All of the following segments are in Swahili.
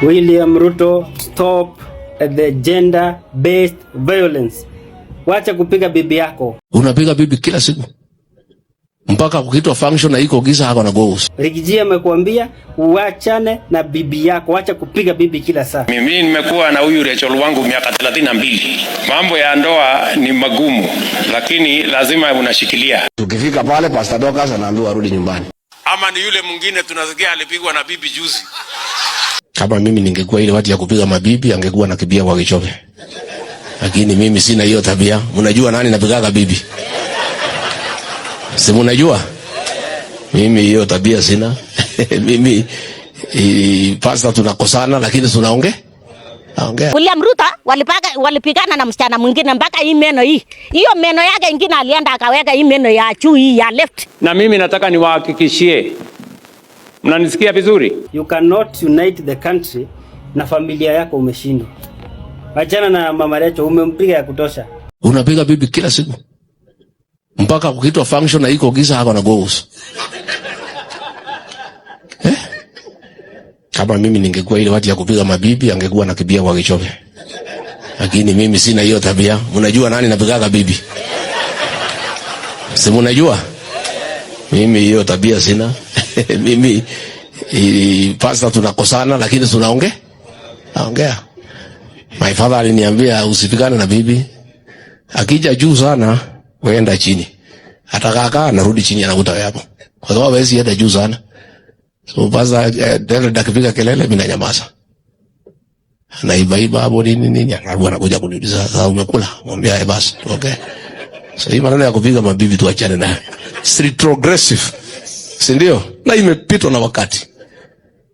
William Ruto, stop the gender-based violence. Wacha kupiga bibi yako. Unapiga bibi kila siku. Mpaka kukitwa function na iko giza hako na goals. Rigiji amekuambia uachane na bibi yako, wacha kupiga bibi kila saa. Mimi nimekuwa na huyu Rachel wangu miaka 32. Mambo ya ndoa ni magumu, lakini lazima unashikilia. Tukifika pale Pastor Dorcas anaambiwa arudi nyumbani. Ama ni yule mwingine tunasikia alipigwa na bibi juzi. Kama mimi ningekuwa ile watu ya kupiga mabibi angekuwa nakimbia kwa kichope. Lakini mimi sina hiyo tabia. Mnajua nani napigaga bibi? Si mnajua? Mimi hiyo tabia sina. Mimi pastor tunakosana lakini tunaongea. William Ruto walipigana na msichana mwingine mpaka hii meno hii. Hiyo meno yake ingine alienda akaweka hii meno ya chui ya left. Na mimi nataka niwahakikishie. Mnanisikia vizuri? You cannot unite the country na familia yako umeshindwa. Achana na mama Rachel, umempiga ya kutosha. Unapiga bibi kila siku. Mpaka kukitwa function na iko giza hako na goals. Kama mimi ningekuwa ile watu ya kupiga mabibi angekuwa nakimbia kwa kichope. Lakini mimi sina hiyo tabia. Mnajua nani napigaga bibi? Si mnajua? Mimi hiyo tabia sina. Mimi pastor tunakosana lakini tunaongea. Naongea. My father aliniambia usipigane na bibi. Akija juu sana weenda chini. Atakakaa narudi chini anakuta hapo. Kwa sababu hawezi hata juu sana. So pastor akipiga kelele mimi nanyamaza. Anaiba hapo nini anakuja kuniuliza sasa umekula? Mwambia basi okay. So hii maneno ya kupiga mabibi tuachane nayo. Street progressive. Si ndio? Na imepitwa na wakati.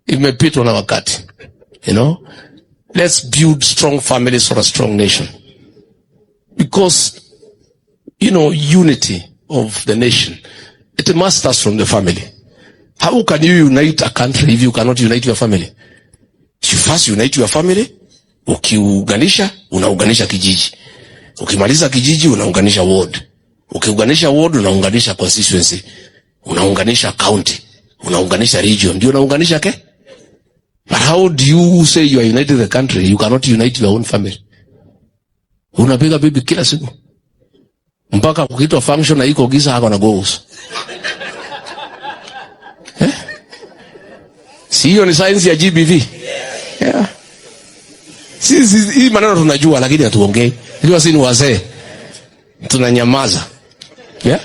Imepitwa na wakati. You know? Let's build strong families for a strong nation. Because, you know, unity of the nation, it must start from the family. How can you unite a country if you cannot unite your family? You first unite your family. Ukiunganisha, unaunganisha kijiji. Ukimaliza kijiji, unaunganisha ward. Ukiunganisha ward, unaunganisha constituency. Unaunganisha county. Unaunganisha region. Ndio unaunganisha ke? But how do you say you are united the country? You cannot unite your own family. Unapiga bibi kila siku. Mpaka kukitwa function na iko giza hako na goals. Si hiyo ni science ya GBV? Yeah. Hii maneno tunajua lakini hatuongei. Ndio sisi ni wazee. Tunanyamaza. Yeah?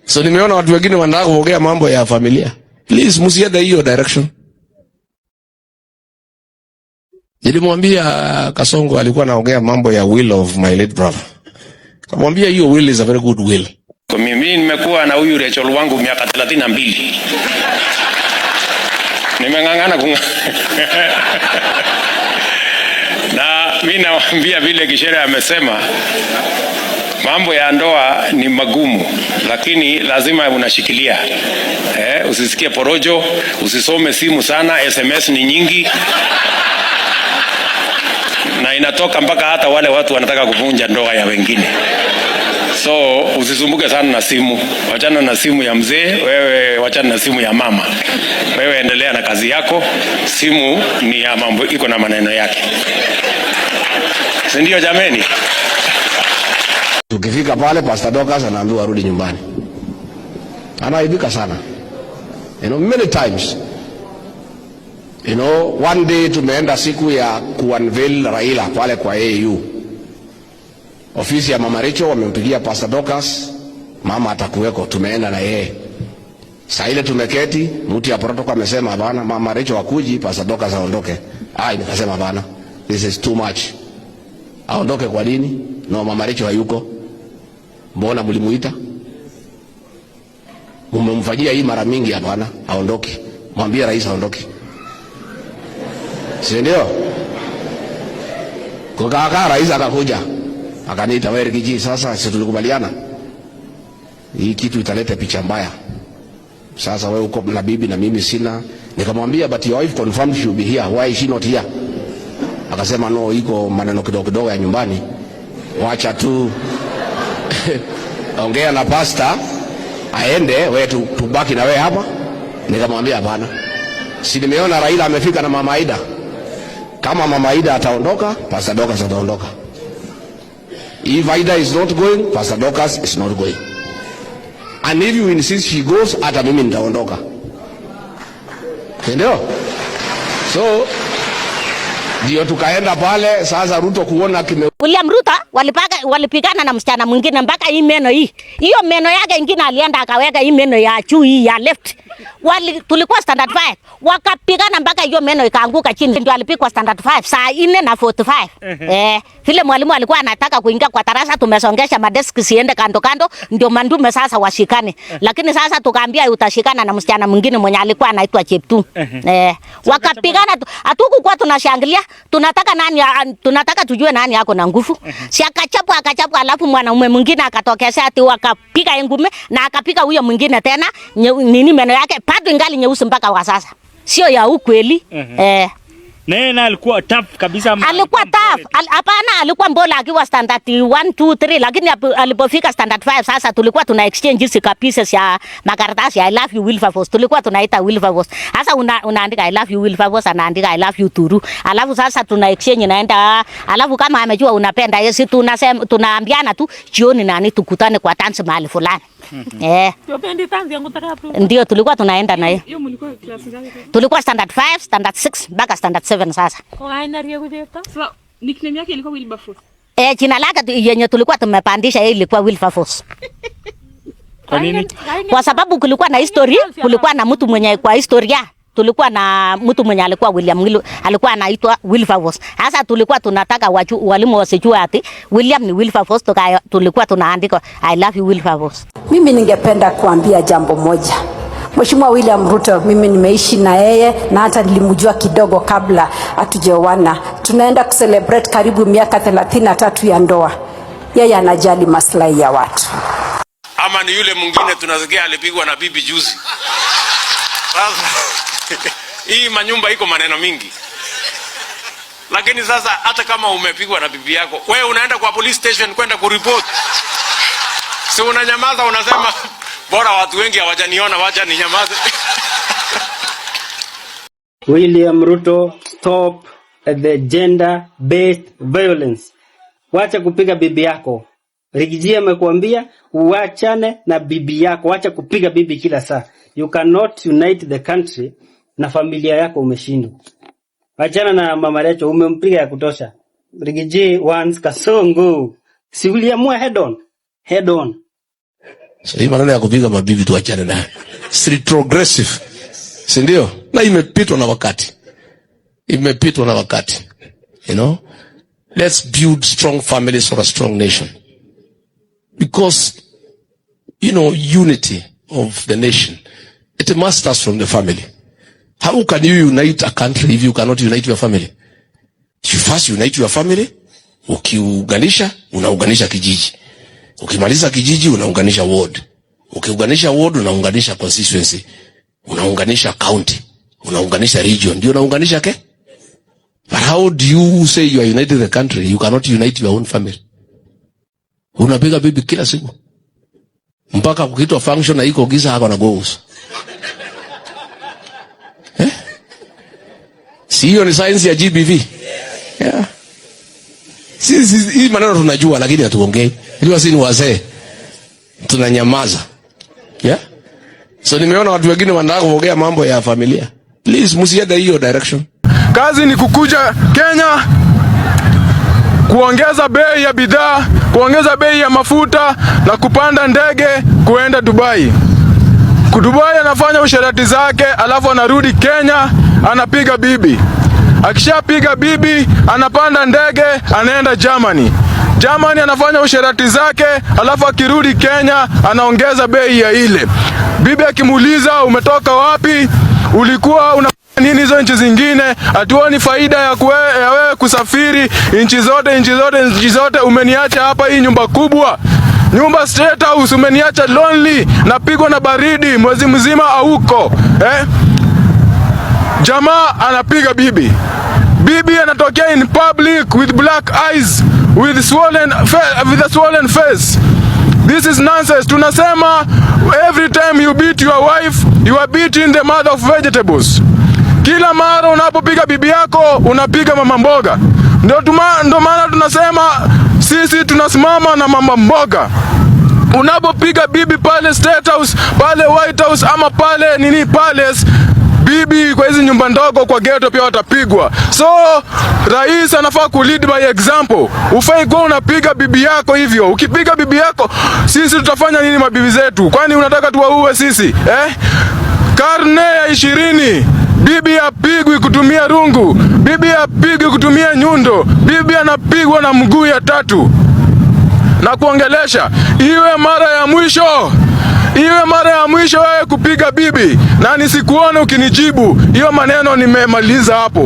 So nimeona watu wengine wanataka kuongea mambo ya familia. Please msiende hiyo direction. Nilimwambia Kasongo alikuwa anaongea mambo ya will of my late brother. Kamwambia hiyo will is a very good will. Kwa mimi nimekuwa na huyu Rachel wangu miaka 32. Nimengangana na mimi nawaambia vile Kishere amesema mambo ya ndoa ni magumu, lakini lazima unashikilia. Usisikie porojo, usisome simu sana, SMS ni nyingi. Na inatoka mpaka hata wale watu wanataka kuvunja ndoa ya wengine. So usisumbuke sana na simu. Wachana na simu ya mzee, wewe wachana na simu ya mama. Wewe endelea na kazi yako. Simu ni ya mambo iko na maneno yake. Si ndio jameni? Tukifika pale Pastor Dorcas anaambiwa arudi nyumbani. Anaibika sana. You know, many times. You know, one day tumeenda siku ya kuunveil Raila pale kwa AU. Ofisi ya Mama Rachel wamempigia Pastor Dorcas, mama atakuweko, tumeenda na yeye. Saa ile tumeketi, mtu ya protocol amesema bana, Mama Rachel akuji, Pastor Dorcas aondoke. Nikasema bana, this is too much. Aondoke kwa nini? No, Mama Rachel hayuko. Mbona mlimuita? Mmemfanyia hii mara mingi hapana, aondoke. Mwambie rais aondoke. Si ndio? Kwa rais akakuja. Akaniita wewe Rigiji, sasa sisi tulikubaliana. Hii kitu italeta picha mbaya. Sasa wewe uko na bibi na mimi sina. Nikamwambia but your wife confirmed she will be here. Why is she not here? Akasema no, iko maneno kidogo ya nyumbani. Wacha tu. Ongea na pastor aende, wewe tubaki na wewe hapa. Nikamwambia hapana. Si nimeona Raila amefika na Mama Aida. Kama Mama Ida ataondoka, Pastor Dorcas ataondoka. If Ida is not going, Pastor Dorcas is not going. And if you insist she goes, hata mimi nitaondoka. Ndio? So ndio tukaenda pale sasa Ruto kuona William Ruto walipigana na msichana mwingine mpaka hii meno hii. Hiyo meno yake ingine alienda akaweka hii meno ya juu hii ya left. Tulikuwa standard 5. Wakapigana mpaka hiyo meno ikaanguka chini. Ndio alipigwa standard 5 saa 4:45. Vile mwalimu alikuwa anataka kuingia kwa darasa tumesongesha madeski siende kando kando ndio mandume sasa washikane. Lakini sasa tukaambia utashikana na msichana mwingine mwenye alikuwa anaitwa Cheptu. Wakapigana hatukuwa tunashangilia. Tunataka tujue nani yako na nguvu. Si akachapwa alafu mwanaume mwingine akatokea ati wakapiga ngume na akapiga huyo mwingine tena nini meno yake bado ingali nyeusi mpaka wa sasa. Sio ya ukweli. Na alikuwa tough kabisa. Alikuwa tough. Hapana, alikuwa mbola akiwa standard 1 2 3 lakini alipofika standard 5 sasa tulikuwa tuna exchange hizi pieces ya makaratasi I love you Wilberforce. Tulikuwa tunaita Wilberforce. Sasa unaandika I love you Wilberforce anaandika I love you Turu. Alafu sasa tuna exchange naenda alafu kama amejua unapenda yesi tunasema tunaambiana tu jioni nani tukutane kwa dance mahali fulani. Ndio tulikuwa tunaenda na yeye. Hiyo mlikuwa class ngapi? Tulikuwa standard 5, standard 6 mpaka standard 7 sasa. So nickname yake ilikuwa Wilberforce. Jina lake yenye tulikuwa tumepandisha yeye ilikuwa Wilberforce. Kwa nini? Kwa sababu kulikuwa na history, kulikuwa na mtu mwenye kwa historia. Tulikuwa na mtu mwenye alikuwa William alikuwa anaitwa Wilberforce. Sasa tulikuwa tunataka walimu wasijue ati William ni Wilberforce tulikuwa tunaandika I love you Wilberforce. Mimi ningependa kuambia jambo moja. Mheshimiwa William Ruto mimi nimeishi na yeye na hata nilimjua kidogo kabla hatujaoana. Tunaenda kucelebrate karibu miaka 33 ya ndoa. Yeye anajali maslahi ya watu. Ama ni yule mwingine tunasikia alipigwa na bibi juzi. Hii manyumba iko maneno mingi. Lakini sasa hata kama umepigwa na bibi yako, wewe unaenda kwa police station kwenda kuripoti. Si unanyamaza unasema bora watu wengi hawajaniona wacha ninyamaze. William Ruto, stop the gender based violence. Wacha kupiga bibi yako. Rigiji amekuambia uachane na bibi yako, wacha kupiga bibi kila saa. You cannot unite the country na familia yako umeshindwa. Achana na mama Rachel umempiga ya kutosha. Rigiji once Kasongo. Si uliamua head on. Head on. So hii maneno ya kupiga mabibi tuachane nayo. Street progressive. Si ndio? Na imepitwa na wakati. Imepitwa na wakati. You know? Let's build strong families for a strong nation. Because you know unity of the nation it must start from the family. How can you unite a country if you cannot unite your family? You first unite your family. Ukiunganisha unaunganisha kijiji. Ukimaliza kijiji unaunganisha ward. Ukiunganisha ward unaunganisha constituency. Unaunganisha county. Unaunganisha region. Ndio unaunganisha ke? But how do you say you are united the country? You cannot unite your own family. Unapiga bibi kila siku. Mpaka kukitwa function na iko giza hako na goals. Si hiyo ni science ya GBV? Yeah. Sisi hii maneno tunajua lakini hatuongei. Ili sisi ni wazee. Tunanyamaza. Yeah? So nimeona watu wengine wanataka kuongea mambo ya familia. Please msiende hiyo direction. Kazi ni kukuja Kenya kuongeza bei ya bidhaa, kuongeza bei ya mafuta na kupanda ndege kuenda Dubai. Dubai anafanya usherati zake, alafu anarudi Kenya, anapiga bibi. Akishapiga bibi, anapanda ndege, anaenda Germany. Germany anafanya usherati zake, alafu akirudi Kenya, anaongeza bei ya ile. Bibi akimuuliza umetoka wapi? Ulikuwa una nini hizo nchi zingine? Hatuoni faida ya wewe kusafiri nchi zote, umeniacha hapa hii nyumba kubwa. Nyumba State House umeniacha lonely, napigwa na baridi mwezi mzima hauko. Jamaa anapiga bibi. Bibi anatokea in public with black eyes, with a swollen face. This is nonsense. Tunasema every time you beat your wife, you are beating the mother of vegetables. Kila mara unapopiga bibi yako unapiga mama mboga. Ndio maana tunasema sisi tunasimama na mama mboga. Unapopiga bibi pale State House, pale White House ama pale Palace, bibi kwa hizi nyumba ndogo kwa ghetto pia watapigwa. So rais anafaa ku lead by example. Ufai kwa unapiga bibi yako hivyo. Ukipiga bibi yako, sisi tutafanya nini mabibi zetu? Kwani unataka tuwaue sisi? Karne ya 20 bibi apigwi kutumia rungu, bibi apigwi kutumia nyundo, bibi anapigwa na mguu ya 3 na kuongelesha. Iwe mara ya mwisho wewe kupiga bibi, na nisikuone ukinijibu. Hiyo maneno nimemaliza hapo.